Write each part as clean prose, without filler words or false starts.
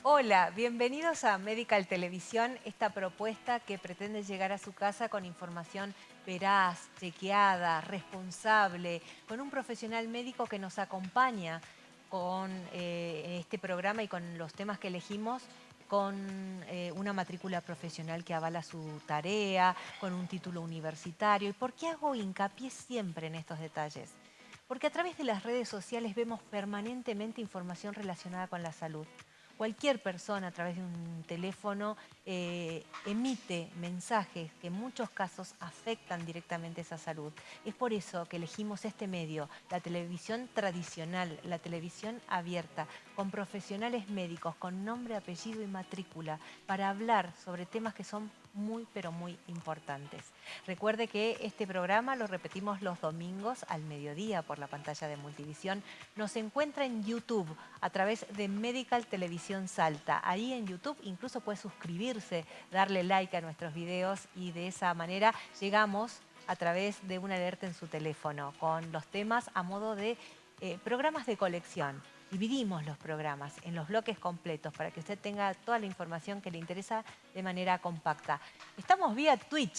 Hola, bienvenidos a Medical Televisión, esta propuesta que pretende llegar a su casa con información veraz, chequeada, responsable, con un profesional médico que nos acompaña con este programa y con los temas que elegimos, con una matrícula profesional que avala su tarea, con un título universitario. ¿Y por qué hago hincapié siempre en estos detalles? Porque a través de las redes sociales vemos permanentemente información relacionada con la salud. Cualquier persona a través de un teléfono emite mensajes que en muchos casos afectan directamente esa salud. Es por eso que elegimos este medio, la televisión tradicional, la televisión abierta, con profesionales médicos, con nombre, apellido y matrícula, para hablar sobre temas que son muy, pero muy importantes. Recuerde que este programa lo repetimos los domingos al mediodía por la pantalla de Multivisión. Nos encuentra en YouTube a través de Medical Televisión Salta. Ahí en YouTube incluso puede suscribirse, darle like a nuestros videos y de esa manera llegamos a través de una alerta en su teléfono con los temas a modo de programas de colección. Dividimos los programas en los bloques completos para que usted tenga toda la información que le interesa de manera compacta. Estamos vía Twitch.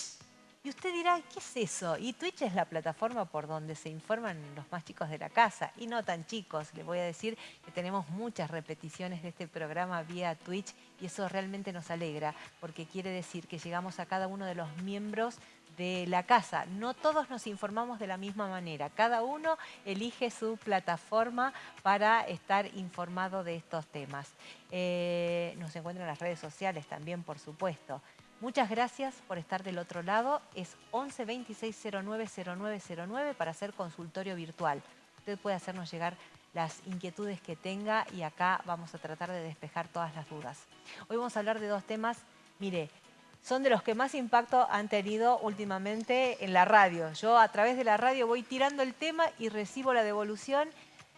Y usted dirá, ¿qué es eso? Y Twitch es la plataforma por donde se informan los más chicos de la casa. Y no tan chicos. Le voy a decir que tenemos muchas repeticiones de este programa vía Twitch y eso realmente nos alegra porque quiere decir que llegamos a cada uno de los miembros de la casa. No todos nos informamos de la misma manera. Cada uno elige su plataforma para estar informado de estos temas. Nos encuentran en las redes sociales también, por supuesto. Muchas gracias por estar del otro lado. Es 11 26 09 0909 para hacer consultorio virtual. Usted puede hacernos llegar las inquietudes que tenga y acá vamos a tratar de despejar todas las dudas. Hoy vamos a hablar de dos temas, mire, son de los que más impacto han tenido últimamente en la radio. Yo a través de la radio voy tirando el tema y recibo la devolución.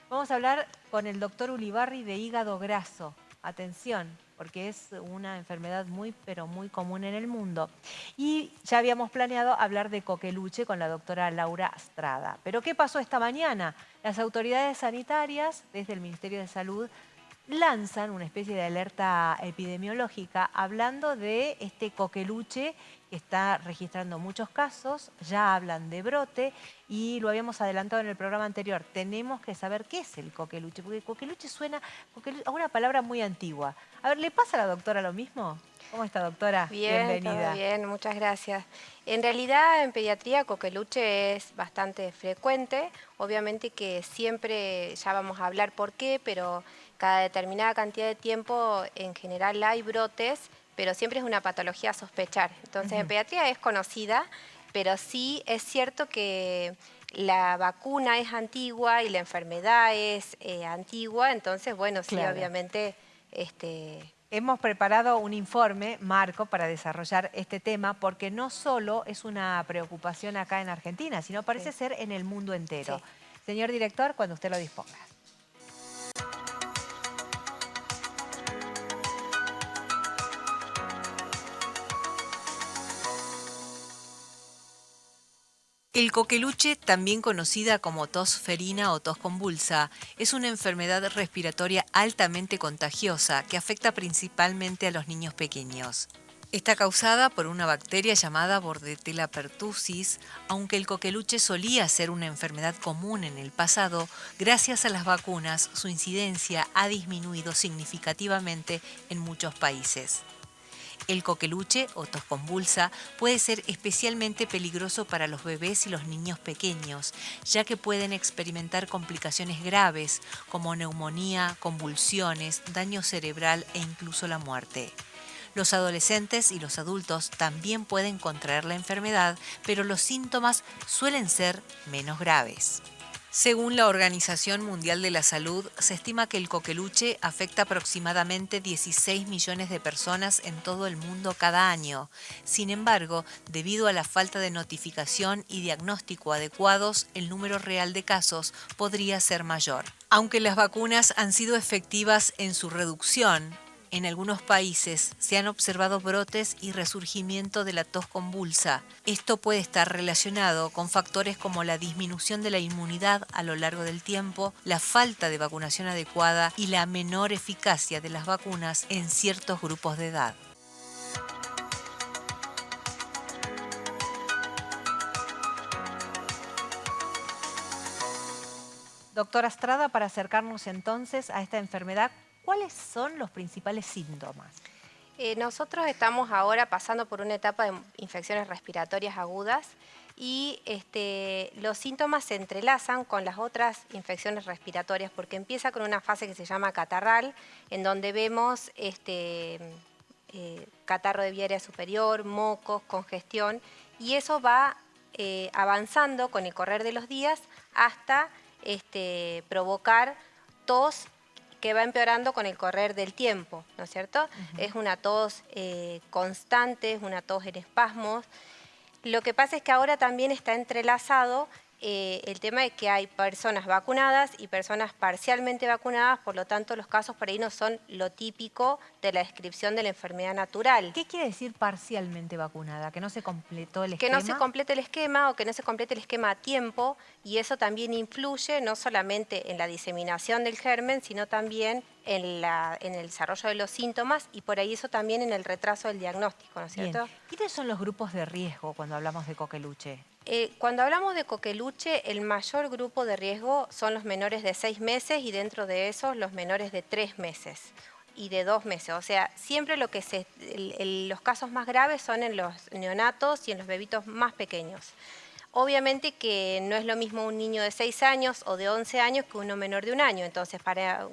Vamos a hablar con el doctor Ulibarri de hígado graso. Atención, porque es una enfermedad muy, pero muy común en el mundo. Y ya habíamos planeado hablar de coqueluche con la doctora Laura Astrada. Pero ¿qué pasó esta mañana? Las autoridades sanitarias, desde el Ministerio de Salud, lanzan una especie de alerta epidemiológica hablando de este coqueluche que está registrando muchos casos, ya hablan de brote y lo habíamos adelantado en el programa anterior. Tenemos que saber qué es el coqueluche, porque coqueluche suena a una palabra muy antigua. A ver, ¿le pasa a la doctora lo mismo? ¿Cómo está, doctora? Bien, todo Bienvenida. bien, muchas gracias. En realidad, en pediatría, coqueluche es bastante frecuente. Obviamente que siempre, ya vamos a hablar por qué, pero cada determinada cantidad de tiempo, en general hay brotes, pero siempre es una patología a sospechar. Entonces, en pediatría es conocida, pero sí es cierto que la vacuna es antigua y la enfermedad es antigua. Entonces, bueno, sí, Claro. obviamente, este... Hemos preparado un informe, Marco, para desarrollar este tema, porque no solo es una preocupación acá en Argentina, sino parece Sí, ser en el mundo entero. sí. Señor director, cuando usted lo disponga. El coqueluche, también conocida como tos ferina o tos convulsa, es una enfermedad respiratoria altamente contagiosa que afecta principalmente a los niños pequeños. Está causada por una bacteria llamada Bordetella pertussis, aunque el coqueluche solía ser una enfermedad común en el pasado, gracias a las vacunas su incidencia ha disminuido significativamente en muchos países. El coqueluche o tos convulsa puede ser especialmente peligroso para los bebés y los niños pequeños, ya que pueden experimentar complicaciones graves como neumonía, convulsiones, daño cerebral e incluso la muerte. Los adolescentes y los adultos también pueden contraer la enfermedad, pero los síntomas suelen ser menos graves. Según la Organización Mundial de la Salud, se estima que el coqueluche afecta aproximadamente 16 millones de personas en todo el mundo cada año. Sin embargo, debido a la falta de notificación y diagnóstico adecuados, el número real de casos podría ser mayor. Aunque las vacunas han sido efectivas en su reducción, En algunos países se han observado brotes y resurgimiento de la tos convulsa. Esto puede estar relacionado con factores como la disminución de la inmunidad a lo largo del tiempo, la falta de vacunación adecuada y la menor eficacia de las vacunas en ciertos grupos de edad. Doctora Estrada, para acercarnos entonces a esta enfermedad, ¿cuáles son los principales síntomas? Nosotros estamos ahora pasando por una etapa de infecciones respiratorias agudas y los síntomas se entrelazan con las otras infecciones respiratorias porque empieza con una fase que se llama catarral, en donde vemos catarro de vía aérea superior, mocos, congestión, y eso va avanzando con el correr de los días hasta provocar tos que va empeorando con el correr del tiempo, ¿no es cierto? Es una tos constante, es una tos en espasmos. Lo que pasa es que ahora también está entrelazado el tema de que hay personas vacunadas y personas parcialmente vacunadas, por lo tanto los casos por ahí no son lo típico de la descripción de la enfermedad natural. ¿Qué quiere decir parcialmente vacunada? ¿Que no se completó el Que esquema? no se complete el esquema o que no se complete el esquema a tiempo, y eso también influye no solamente en la diseminación del germen, sino también en el desarrollo de los síntomas y por ahí eso también en el retraso del diagnóstico, ¿no es cierto? Bien. ¿Quiénes son los grupos de riesgo cuando hablamos de coqueluche? Cuando hablamos de coqueluche, el mayor grupo de riesgo son los menores de 6 meses y dentro de esos los menores de 3 meses y de 2 meses. O sea, siempre los casos más graves son en los neonatos y en los bebitos más pequeños. Obviamente que no es lo mismo un niño de 6 años o de 11 años que uno menor de 1 año. Entonces, para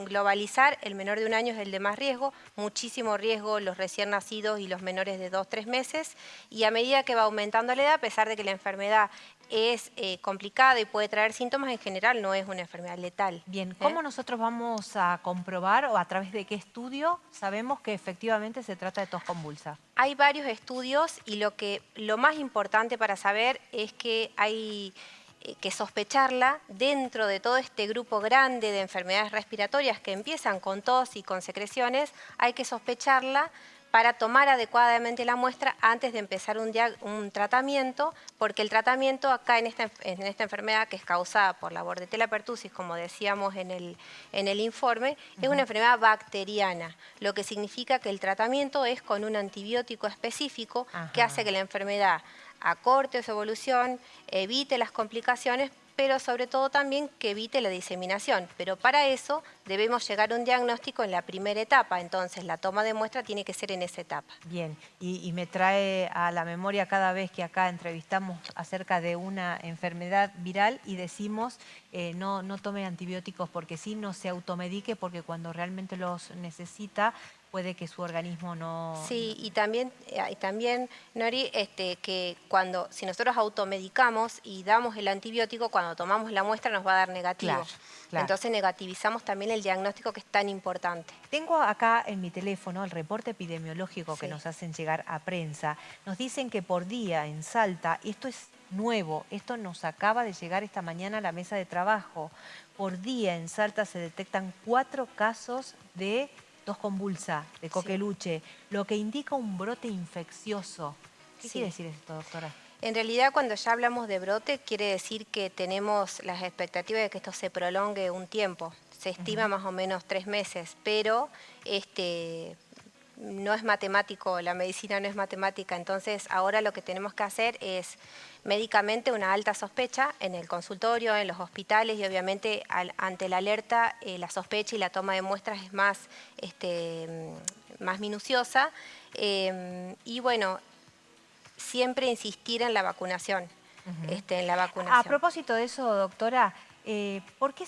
globalizar, el menor de 1 año es el de más riesgo, muchísimo riesgo los recién nacidos y los menores de 2-3 meses. Y a medida que va aumentando la edad, a pesar de que la enfermedad es complicada y puede traer síntomas, en general no es una enfermedad letal. Bien, ¿cómo nosotros vamos a comprobar o a través de qué estudio sabemos que efectivamente se trata de tos convulsa? Hay varios estudios y lo más importante para saber es que hay que sospecharla dentro de todo este grupo grande de enfermedades respiratorias que empiezan con tos y con secreciones, hay que sospecharla para tomar adecuadamente la muestra antes de empezar un tratamiento, porque el tratamiento acá en esta enfermedad que es causada por la Bordetella pertussis, como decíamos en el informe, es una enfermedad bacteriana, lo que significa que el tratamiento es con un antibiótico específico que hace que la enfermedad acorte su evolución, evite las complicaciones, pero sobre todo también que evite la diseminación. Pero para eso debemos llegar a un diagnóstico en la primera etapa, entonces la toma de muestra tiene que ser en esa etapa. Bien, y me trae a la memoria cada vez que acá entrevistamos acerca de una enfermedad viral y decimos no tome antibióticos porque sí, no se automedique porque cuando realmente los necesita puede que su organismo no... Sí, y también Nori, que si nosotros automedicamos y damos el antibiótico, cuando tomamos la muestra nos va a dar negativo. Claro, claro. Entonces negativizamos también el diagnóstico que es tan importante. Tengo acá en mi teléfono el reporte epidemiológico que Sí. nos hacen llegar a prensa. Nos dicen que por día en Salta, esto es nuevo, esto nos acaba de llegar esta mañana a la mesa de trabajo. Por día en Salta se detectan 4 casos de tos convulsa, de coqueluche, lo que indica un brote infeccioso. ¿Qué quiere decir esto, doctora? En realidad, cuando ya hablamos de brote, quiere decir que tenemos las expectativas de que esto se prolongue un tiempo. Se estima más o menos 3 meses, pero no es matemático, la medicina no es matemática. Entonces, ahora lo que tenemos que hacer es médicamente una alta sospecha en el consultorio, en los hospitales y obviamente ante la alerta la sospecha y la toma de muestras es más minuciosa. Y bueno, siempre insistir en la vacunación. A propósito de eso, doctora, ¿por qué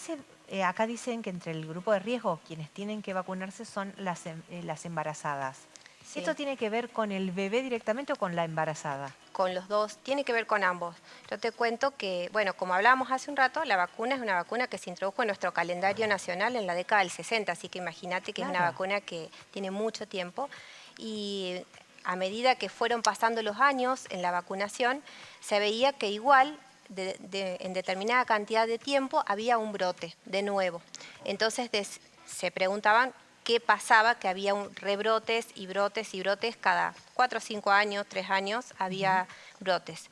acá dicen que entre el grupo de riesgo quienes tienen que vacunarse son las embarazadas? Sí. ¿Esto tiene que ver con el bebé directamente o con la embarazada? Con los dos, tiene que ver con ambos. Yo te cuento que, bueno, como hablábamos hace un rato, la vacuna es una vacuna que se introdujo en nuestro calendario nacional en la década del 60, así que imagínate que es una vacuna que tiene mucho tiempo y a medida que fueron pasando los años en la vacunación, se veía que igual en determinada cantidad de tiempo había un brote de nuevo. Entonces se preguntaban qué pasaba, que había rebrotes y brotes y brotes cada 4 o 5 años, 3 años había brotes.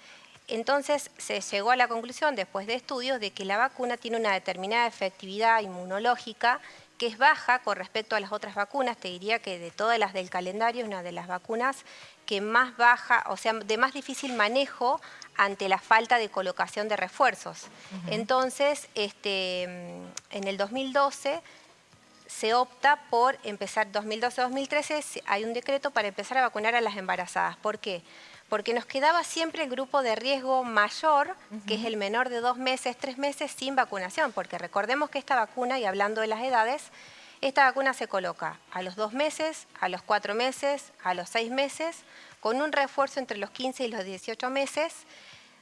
Entonces se llegó a la conclusión, después de estudios, de que la vacuna tiene una determinada efectividad inmunológica que es baja con respecto a las otras vacunas. Te diría que de todas las del calendario es una de las vacunas que más baja, o sea, de más difícil manejo ante la falta de colocación de refuerzos. Entonces, en el 2012 se opta por empezar, 2012-2013, hay un decreto para empezar a vacunar a las embarazadas. ¿Por qué? Porque nos quedaba siempre el grupo de riesgo mayor, que es el menor de 2 meses, 3 meses sin vacunación, porque recordemos que esta vacuna, y hablando de las edades, esta vacuna se coloca a los 2 meses, a los 4 meses, a los 6 meses, con un refuerzo entre los 15 y los 18 meses.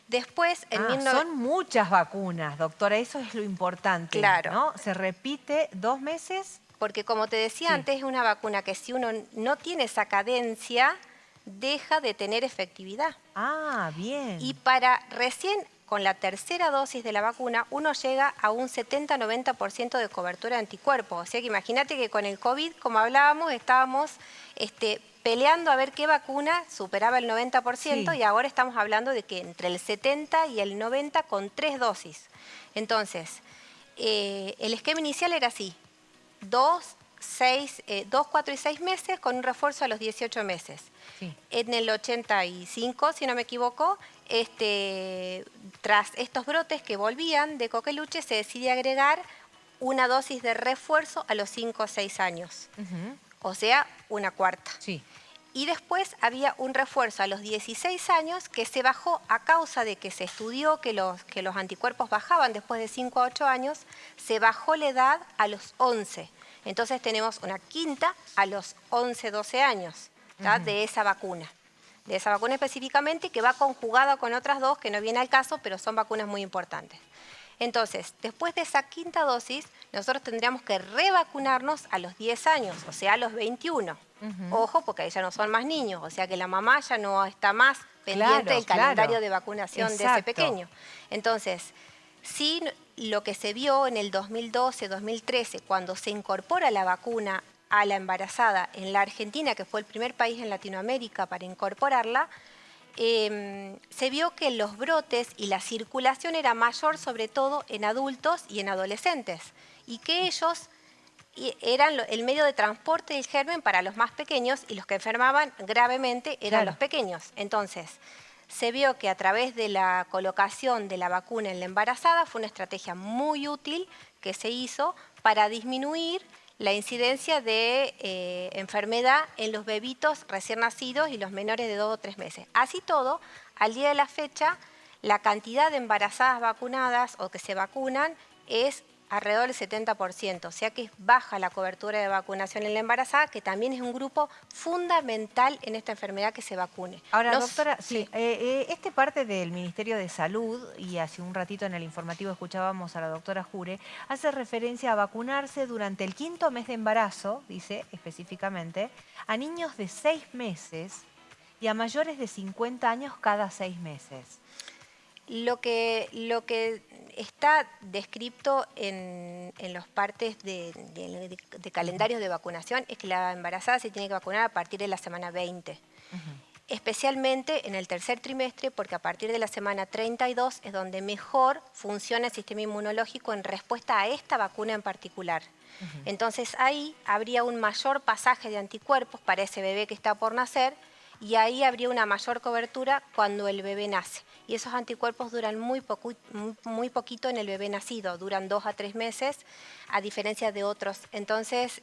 Después, son muchas vacunas, doctora, eso es lo importante, claro, ¿no? Se repite 2 meses. Porque como te decía antes, es una vacuna que si uno no tiene esa cadencia, deja de tener efectividad. Ah, bien. Y para recién con la tercera dosis de la vacuna, uno llega a un 70-90% de cobertura de anticuerpos. O sea que imagínate que con el COVID, como hablábamos, estábamos peleando a ver qué vacuna superaba el 90%, y ahora estamos hablando de que entre el 70 y el 90 con 3 dosis. Entonces, el esquema inicial era así: 2, 4 y 6 meses con un refuerzo a los 18 meses. Sí. En el 85, si no me equivoco, tras estos brotes que volvían de coqueluche, se decide agregar una dosis de refuerzo a los 5 o 6 años. O sea, una cuarta. Sí. Y después había un refuerzo a los 16 años que se bajó a causa de que se estudió que los anticuerpos bajaban después de 5 a 8 años, se bajó la edad a los 11. Entonces tenemos una quinta a los 11, 12 años de esa vacuna. De esa vacuna específicamente, que va conjugada con otras dos que no viene al caso, pero son vacunas muy importantes. Entonces, después de esa quinta dosis, nosotros tendríamos que revacunarnos a los 10 años, o sea, a los 21. Ojo, porque ahí ya no son más niños, o sea que la mamá ya no está más pendiente del calendario de vacunación de ese pequeño. Entonces, sí, lo que se vio en el 2012-2013, cuando se incorpora la vacuna a la embarazada en la Argentina, que fue el primer país en Latinoamérica para incorporarla, se vio que los brotes y la circulación era mayor, sobre todo en adultos y en adolescentes, y que ellos eran el medio de transporte del germen para los más pequeños, y los que enfermaban gravemente eran los pequeños. Entonces, se vio que a través de la colocación de la vacuna en la embarazada fue una estrategia muy útil que se hizo para disminuir la incidencia de enfermedad en los bebitos recién nacidos y los menores de 2 o 3 meses. Así todo, al día de la fecha, la cantidad de embarazadas vacunadas o que se vacunan es alrededor del 70%, o sea que es baja la cobertura de vacunación en la embarazada, que también es un grupo fundamental en esta enfermedad que se vacune. Ahora, doctora, este parte del Ministerio de Salud, y hace un ratito en el informativo escuchábamos a la doctora Jure, hace referencia a vacunarse durante el 5.º mes de embarazo, dice específicamente, a niños de 6 meses y a mayores de 50 años cada 6 meses. Lo que está descrito en los partes de calendarios de vacunación es que la embarazada se tiene que vacunar a partir de la semana 20. Especialmente en el tercer trimestre, porque a partir de la semana 32 es donde mejor funciona el sistema inmunológico en respuesta a esta vacuna en particular. Entonces ahí habría un mayor pasaje de anticuerpos para ese bebé que está por nacer, y ahí habría una mayor cobertura cuando el bebé nace. Y esos anticuerpos duran muy poquito en el bebé nacido, duran 2 a 3 meses, a diferencia de otros. Entonces,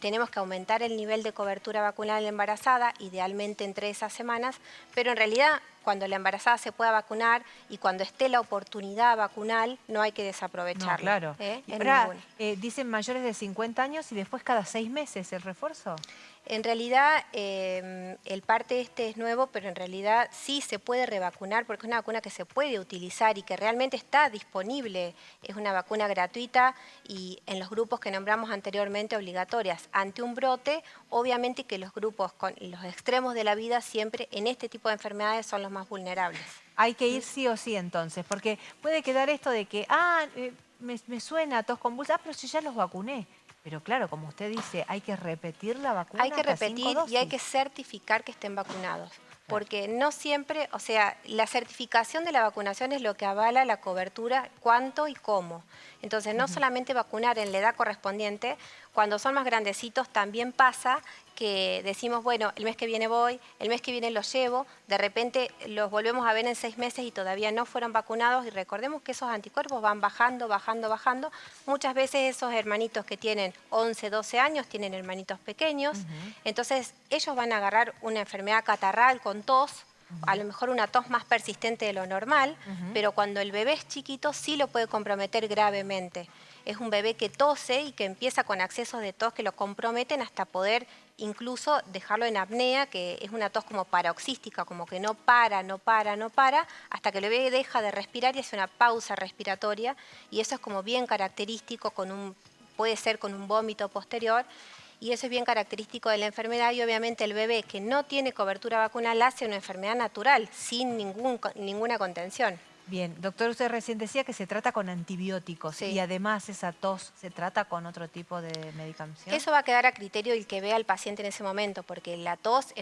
tenemos que aumentar el nivel de cobertura vacunal en la embarazada, idealmente entre esas semanas, pero en realidad cuando la embarazada se pueda vacunar y cuando esté la oportunidad vacunal, no hay que desaprovecharla. No, claro. Ahora, dicen mayores de 50 años y después cada 6 meses el refuerzo. En realidad, el parte es nuevo, pero en realidad sí se puede revacunar porque es una vacuna que se puede utilizar y que realmente está disponible. Es una vacuna gratuita y en los grupos que nombramos anteriormente obligatorias. Ante un brote, obviamente que los grupos con los extremos de la vida siempre en este tipo de enfermedades son los más vulnerables. Hay que ir sí o sí entonces, porque puede quedar esto de que, me suena tos convulsa, pero si ya los vacuné. Pero claro, como usted dice, hay que repetir la vacuna Hay que hasta 5 repetir y hay dosis. que certificar que estén vacunados. Claro. Porque no siempre, o sea, la certificación de la vacunación es lo que avala la cobertura, cuánto y cómo. Entonces, no Ujú. solamente vacunar en la edad correspondiente, cuando son más grandecitos también pasa que decimos, bueno, el mes que viene voy, el mes que viene los llevo, de repente los volvemos a ver en 6 meses y todavía no fueron vacunados y recordemos que esos anticuerpos van bajando, bajando, bajando. Muchas veces esos hermanitos que tienen 11, 12 años tienen hermanitos pequeños, Ujú, entonces ellos van a agarrar una enfermedad catarral con tos, a lo ujú, mejor una tos más persistente de lo normal, ujú. pero cuando el bebé es chiquito sí lo puede comprometer gravemente. Es un bebé que tose y que empieza con accesos de tos que lo comprometen hasta poder incluso dejarlo en apnea, que es una tos como paroxística, como que no para, no para, no para, hasta que el bebé deja de respirar y hace una pausa respiratoria, y eso es como bien característico, puede ser con un vómito posterior, y eso es bien característico de la enfermedad, y obviamente el bebé que no tiene cobertura vacunal hace una enfermedad natural, sin ninguna contención. Bien, doctor, usted recién decía que se trata con antibióticos y Sí. además esa tos se trata con otro tipo de medicación. Eso va a quedar a criterio del que vea al paciente en ese momento, porque la tos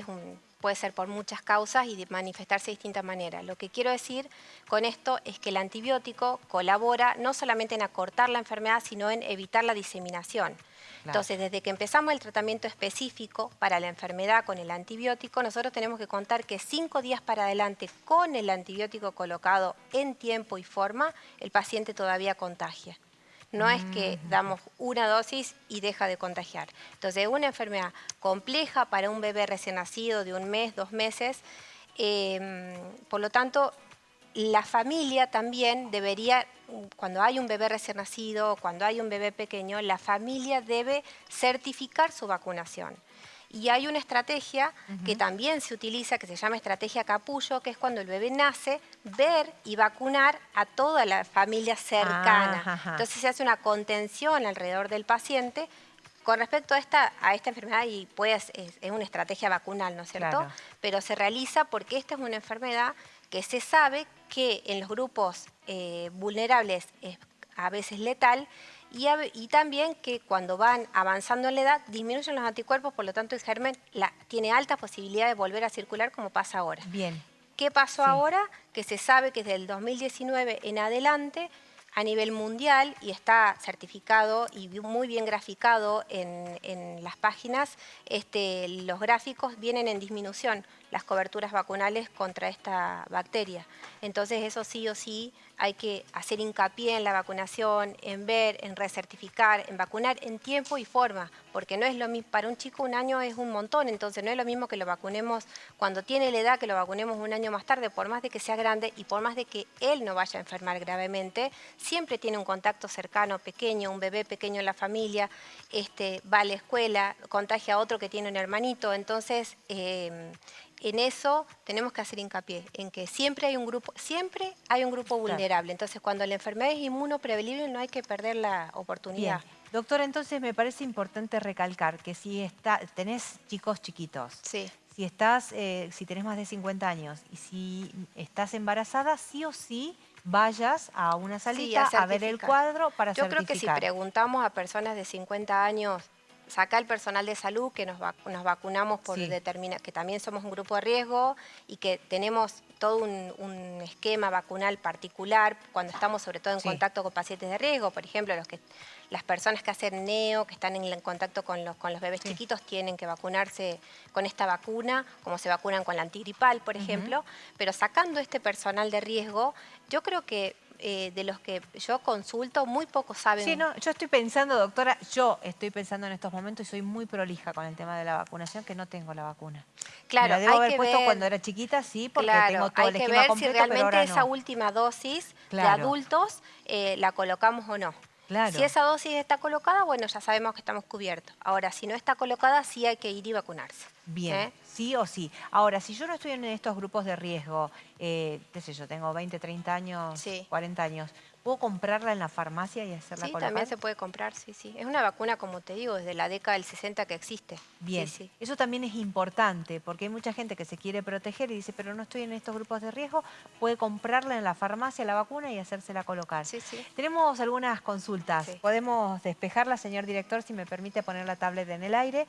puede ser por muchas causas y manifestarse de distintas maneras. Lo que quiero decir con esto es que el antibiótico colabora no solamente en acortar la enfermedad, sino en evitar la diseminación. Claro. Entonces, desde que empezamos el tratamiento específico para la enfermedad con el antibiótico, nosotros tenemos que contar que 5 días para adelante con el antibiótico colocado en tiempo y forma, el paciente todavía contagia. No es que Ujú. damos una dosis y deja de contagiar. Entonces, es una enfermedad compleja para un bebé recién nacido de 1 mes, 2 meses. Por lo tanto, la familia también debería, cuando hay un bebé recién nacido, cuando hay un bebé pequeño, la familia debe certificar su vacunación. Y hay una estrategia que Ujú. también se utiliza, que se llama estrategia capullo, que es cuando el bebé nace, ver y vacunar a toda la familia cercana. Ajá. Entonces se hace una contención alrededor del paciente con respecto a esta enfermedad, y pues es una estrategia vacunal, ¿no es cierto? Claro. Pero se realiza porque esta es una enfermedad que se sabe que en los grupos vulnerables es a veces letal, y también que cuando van avanzando en la edad disminuyen los anticuerpos, por lo tanto el germen tiene alta posibilidad de volver a circular como pasa ahora. Bien. ¿Qué pasó Sí. ahora? Que se sabe que desde el 2019 en adelante, a nivel mundial, y está certificado y muy bien graficado en las páginas, los gráficos vienen en disminución, las coberturas vacunales contra esta bacteria. Entonces eso sí o sí hay que hacer hincapié en la vacunación, en ver, en recertificar, en vacunar en tiempo y forma, porque no es lo mismo, para un chico 1 año es un montón, entonces no es lo mismo que lo vacunemos cuando tiene la edad, que lo vacunemos 1 año más tarde, por más de que sea grande y por más de que él no vaya a enfermar gravemente, siempre tiene un contacto cercano, pequeño, un bebé pequeño en la familia, va a la escuela, contagia a otro que tiene un hermanito, entonces en eso tenemos que hacer hincapié, en que siempre hay un grupo Claro. vulnerable. Entonces, cuando la enfermedad es inmunoprevenible, no hay que perder la oportunidad. Bien. Doctora, entonces me parece importante recalcar que si tenés chicos chiquitos, Sí, si tenés más de 50 años y si estás embarazada, sí o sí vayas a una sí, a salita a ver el certificar. cuadro para Yo creo que si certificar. preguntamos a personas de 50 años, saca el personal de salud, que nos vacunamos Sí. que también somos un grupo de riesgo y que tenemos todo un esquema vacunal particular cuando estamos sobre todo en Sí. contacto con pacientes de riesgo. Por ejemplo, las personas que hacen neo, que están en contacto con los bebés Sí. chiquitos, tienen que vacunarse con esta vacuna, como se vacunan con la antigripal, por Ujú. ejemplo. Pero sacando este personal de riesgo, yo creo que de los que yo consulto, muy pocos Sí, saben. no, yo estoy pensando, doctora, yo estoy pensando en estos momentos y soy muy prolija con el tema de la vacunación, que no tengo la vacuna. Me la Claro, debo haber puesto cuando era chiquita, sí, porque claro, tengo todo hay el que esquema ver si completo, pero realmente ahora esa no. última dosis de Claro, adultos la colocamos o no. Si claro. esa dosis está colocada, bueno, ya sabemos que estamos cubiertos. Ahora, si no está colocada, sí hay que ir y vacunarse. Bien, ¿Eh? sí o sí. Ahora, si yo no estoy en estos grupos de riesgo, qué sé yo, tengo 20, 30 años, Sí. 40 años, ¿Puedo comprarla en la farmacia y hacerla Sí, colocar? también se puede comprar, sí, sí. Es una vacuna, como te digo, desde la década del 60 que existe. Bien, Sí, sí. eso también es importante porque hay mucha gente que se quiere proteger y dice, pero no estoy en estos grupos de riesgo, puede comprarla en la farmacia la vacuna y hacérsela colocar. Sí, sí, Tenemos algunas consultas, sí. podemos despejarla, señor director, si me permite poner la tablet en el aire.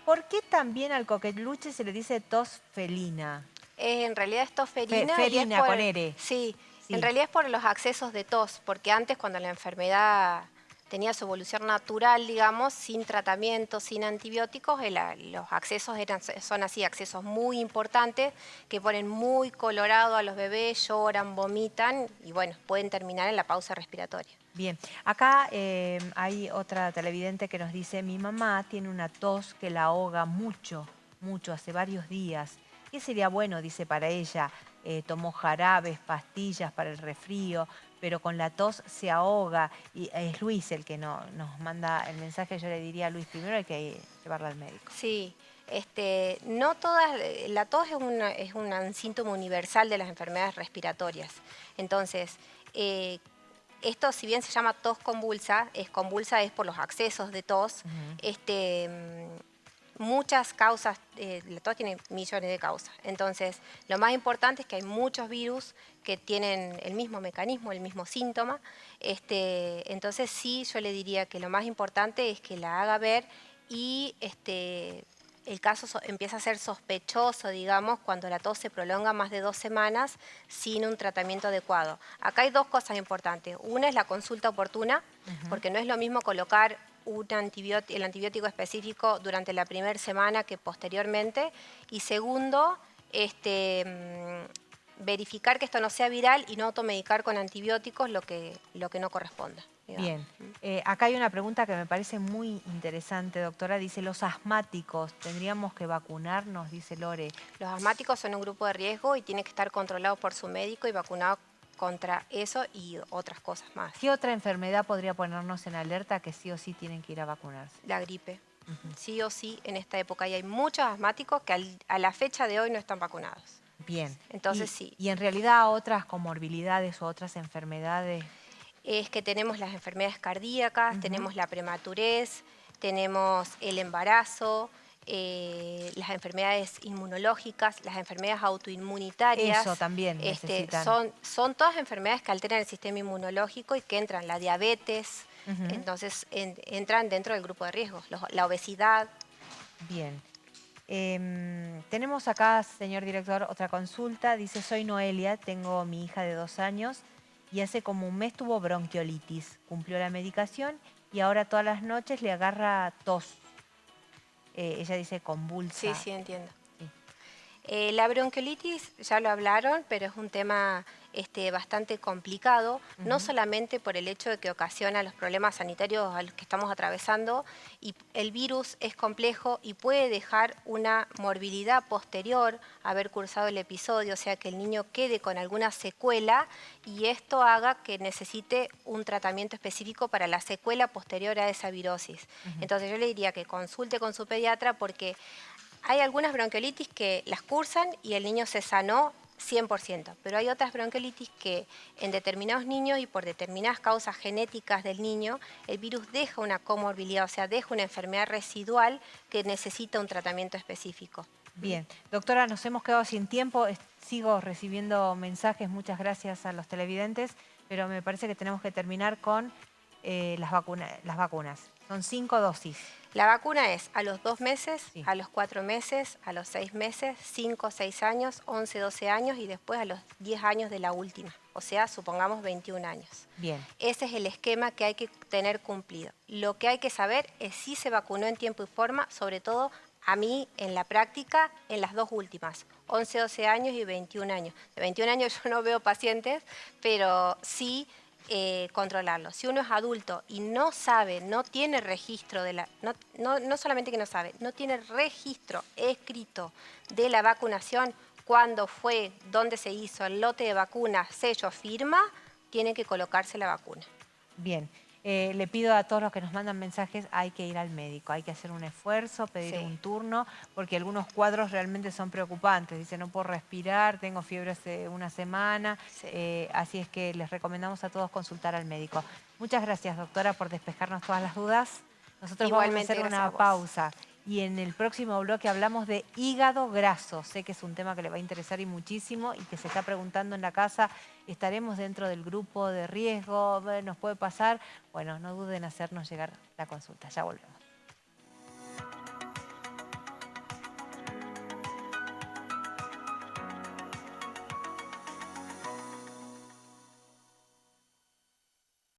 ¿Por qué también al coqueluche se le dice tos felina? En realidad es tosferina y es Ferina por, con R, sí, en sí. realidad es por los accesos de tos, porque antes cuando la enfermedad tenía su evolución natural, digamos, sin tratamiento, sin antibióticos, los accesos son así, accesos muy importantes que ponen muy colorado a los bebés, lloran, vomitan y bueno, pueden terminar en la pausa respiratoria. Bien, acá hay otra televidente que nos dice, mi mamá tiene una tos que la ahoga mucho, mucho, hace varios días. ¿Qué sería bueno, dice, para ella? Tomó jarabes, pastillas para el resfrío, pero con la tos se ahoga. Y es Luis el que nos manda el mensaje, yo le diría a Luis, primero hay que llevarla al médico. Sí, no todas, la tos es un síntoma universal de las enfermedades respiratorias. Entonces, esto, si bien se llama tos convulsa es por los accesos de tos. Ujú. Muchas causas, la tos tiene millones de causas. Entonces, lo más importante es que hay muchos virus que tienen el mismo mecanismo, el mismo síntoma. Entonces, sí, yo le diría que lo más importante es que la haga ver y el caso empieza a ser sospechoso, digamos, cuando la tos se prolonga más de 2 semanas sin un tratamiento adecuado. Acá hay dos cosas importantes. Una es la consulta oportuna, porque no es lo mismo colocar el antibiótico específico durante la primera semana que posteriormente. Y segundo, verificar que esto no sea viral y no automedicar con antibióticos lo que no corresponda, digamos. Bien, acá hay una pregunta que me parece muy interesante, doctora. Dice, ¿los asmáticos tendríamos que vacunarnos? Dice Lore. Los asmáticos son un grupo de riesgo y tienen que estar controlados por su médico y vacunados contra eso y otras cosas más. ¿Qué otra enfermedad podría ponernos en alerta que sí o sí tienen que ir a vacunarse? La gripe. Ujú. Sí o sí en esta época. Y hay muchos asmáticos que a la fecha de hoy no están vacunados. Bien. Entonces sí. Y en realidad otras comorbilidades o otras enfermedades. Es que tenemos las enfermedades cardíacas, Ujú. tenemos la prematurez, tenemos el embarazo, las enfermedades inmunológicas, las enfermedades Eso autoinmunitarias. también necesitan. Son todas enfermedades que alteran el sistema inmunológico y que entran, la diabetes, Ujú. entonces entran dentro del grupo de riesgos, la obesidad. Bien. Tenemos acá, señor director, otra consulta. Dice, soy Noelia, tengo mi hija de 2 años y hace como un mes tuvo bronquiolitis. Cumplió la medicación y ahora todas las noches le agarra tos. Ella dice Sí, convulsa. sí, entiendo. Sí. La bronquiolitis, ya lo hablaron, pero es un tema bastante complicado, no Ujú. solamente por el hecho de que ocasiona los problemas sanitarios a los que estamos atravesando, y el virus es complejo y puede dejar una morbilidad posterior a haber cursado el episodio, o sea que el niño quede con alguna secuela y esto haga que necesite un tratamiento específico para la secuela posterior a esa virosis. Ujú. Entonces yo le diría que consulte con su pediatra porque hay algunas bronquiolitis que las cursan y el niño se sanó 100%, pero hay otras bronquiolitis que en determinados niños y por determinadas causas genéticas del niño, el virus deja una comorbilidad, o sea, deja una enfermedad residual que necesita un tratamiento específico. Bien, doctora, nos hemos quedado sin tiempo. Sigo recibiendo mensajes, muchas gracias a los televidentes, pero me parece que tenemos que terminar con las vacunas. Son 5 dosis. La vacuna es a los 2 meses, Sí. a los 4 meses, a los 6 meses, 5, 6 años, 11, 12 años y después a los 10 años de la última, o sea, supongamos 21 años. Bien. Ese es el esquema que hay que tener cumplido. Lo que hay que saber es si se vacunó en tiempo y forma, sobre todo a mí en la práctica, en las dos últimas, 11, 12 años y 21 años. De 21 años yo no veo pacientes, pero sí controlarlo. Si uno es adulto y no sabe, no tiene registro no solamente que no sabe, no tiene registro escrito de la vacunación, cuándo fue, dónde se hizo, el lote de vacunas, sello, firma, tiene que colocarse la vacuna. Bien. Le pido a todos los que nos mandan mensajes, hay que ir al médico, hay que hacer un esfuerzo, pedir Sí. un turno, porque algunos cuadros realmente son preocupantes. Dice, no puedo respirar, tengo fiebre hace una semana, Sí. así es que les recomendamos a todos consultar al médico. Muchas gracias, doctora, por despejarnos todas las dudas. Nosotros vamos a Igualmente, hacer gracias a una vos. pausa y en el próximo bloque hablamos de hígado graso. Sé que es un tema que le va a interesar y muchísimo y que se está preguntando en la casa. ¿Estaremos dentro del grupo de riesgo? ¿Nos puede pasar? Bueno, no duden en hacernos llegar la consulta. Ya volvemos.